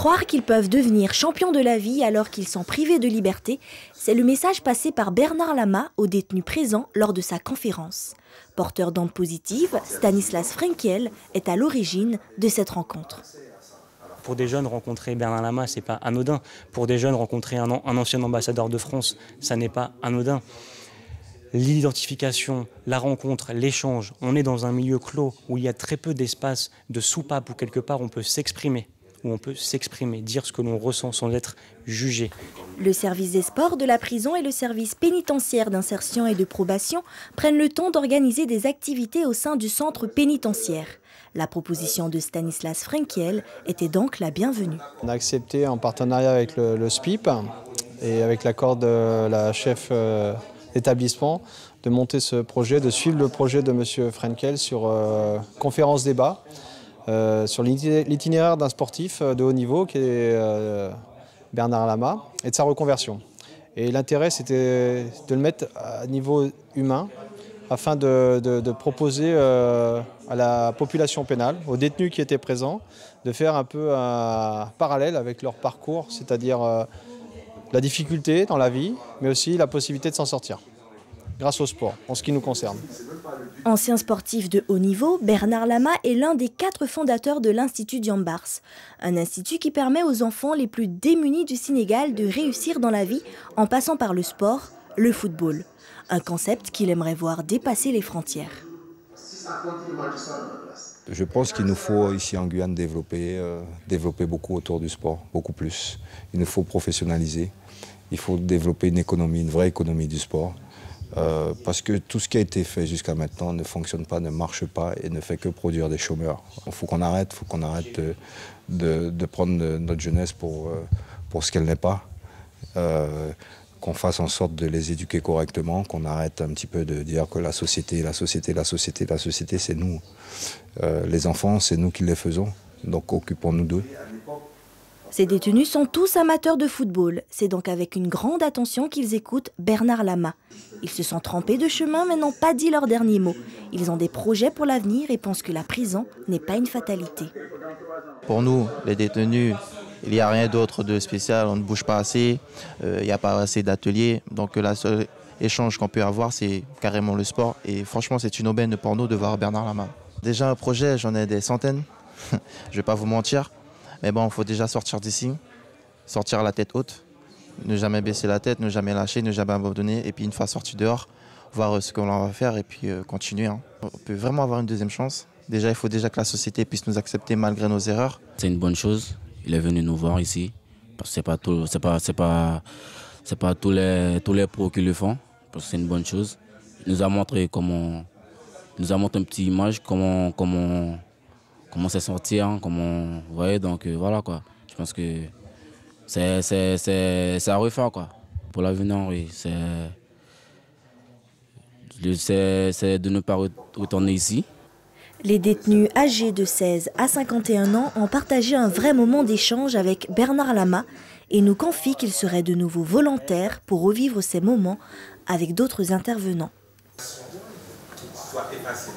Croire qu'ils peuvent devenir champions de la vie alors qu'ils sont privés de liberté, c'est le message passé par Bernard Lama aux détenus présents lors de sa conférence. Porteur d'ondes positives, Stanislas Frenkel est à l'origine de cette rencontre. Pour des jeunes, rencontrer Bernard Lama, ce n'est pas anodin. Pour des jeunes, rencontrer un ancien ambassadeur de France, ça n'est pas anodin. L'identification, la rencontre, l'échange, on est dans un milieu clos où il y a très peu d'espace de soupape où quelque part on peut s'exprimer. Dire ce que l'on ressent sans être jugé. Le service des sports de la prison et le service pénitentiaire d'insertion et de probation prennent le temps d'organiser des activités au sein du centre pénitentiaire. La proposition de Stanislas Frenkel était donc la bienvenue. On a accepté en partenariat avec le SPIP et avec l'accord de la chef d'établissement de monter ce projet, de suivre le projet de M. Frenkel sur conférence débat. Sur l'itinéraire d'un sportif de haut niveau qui est Bernard Lama et de sa reconversion. Et l'intérêt c'était de le mettre à niveau humain afin de proposer à la population pénale, aux détenus qui étaient présents, de faire un peu un parallèle avec leur parcours, c'est-à-dire la difficulté dans la vie, mais aussi la possibilité de s'en sortir, grâce au sport, en ce qui nous concerne. Ancien sportif de haut niveau, Bernard Lama est l'un des 4 fondateurs de l'Institut Diambars, un institut qui permet aux enfants les plus démunis du Sénégal de réussir dans la vie en passant par le sport, le football. Un concept qu'il aimerait voir dépasser les frontières. Je pense qu'il nous faut ici en Guyane développer beaucoup autour du sport, beaucoup plus. Il nous faut professionnaliser, il faut développer une économie, une vraie économie du sport. Parce que tout ce qui a été fait jusqu'à maintenant ne fonctionne pas, ne marche pas et ne fait que produire des chômeurs. Il faut qu'on arrête, de prendre notre jeunesse pour ce qu'elle n'est pas, qu'on fasse en sorte de les éduquer correctement, qu'on arrête un petit peu de dire que la société, c'est nous. Les enfants, c'est nous qui les faisons, donc occupons-nous d'eux. Ces détenus sont tous amateurs de football. C'est donc avec une grande attention qu'ils écoutent Bernard Lama. Ils se sont trompés de chemin mais n'ont pas dit leur dernier mot. Ils ont des projets pour l'avenir et pensent que la prison n'est pas une fatalité. Pour nous, les détenus, il n'y a rien d'autre de spécial. On ne bouge pas assez, il n'y a pas assez d'ateliers. Donc le seul échange qu'on peut avoir, c'est carrément le sport. Et franchement, c'est une aubaine pour nous de voir Bernard Lama. Déjà un projet, j'en ai des centaines. Je ne vais pas vous mentir. Mais bon, il faut déjà sortir d'ici, sortir la tête haute, ne jamais baisser la tête, ne jamais lâcher, ne jamais abandonner. Et puis une fois sorti dehors, voir ce qu'on va faire et puis continuer. On peut vraiment avoir une deuxième chance. Déjà, il faut déjà que la société puisse nous accepter malgré nos erreurs. C'est une bonne chose. Il est venu nous voir ici. Parce que c'est pas tous les pros qui le font. Parce que c'est une bonne chose. Il nous a montré une petite image, comment c'est sorti, vous voyez, donc voilà quoi. Je pense que c'est à refaire quoi. Pour l'avenir, oui, c'est de ne pas retourner ici. Les détenus âgés de 16 à 51 ans ont partagé un vrai moment d'échange avec Bernard Lama et nous confient qu'ils seraient de nouveau volontaires pour revivre ces moments avec d'autres intervenants. Soit effacé.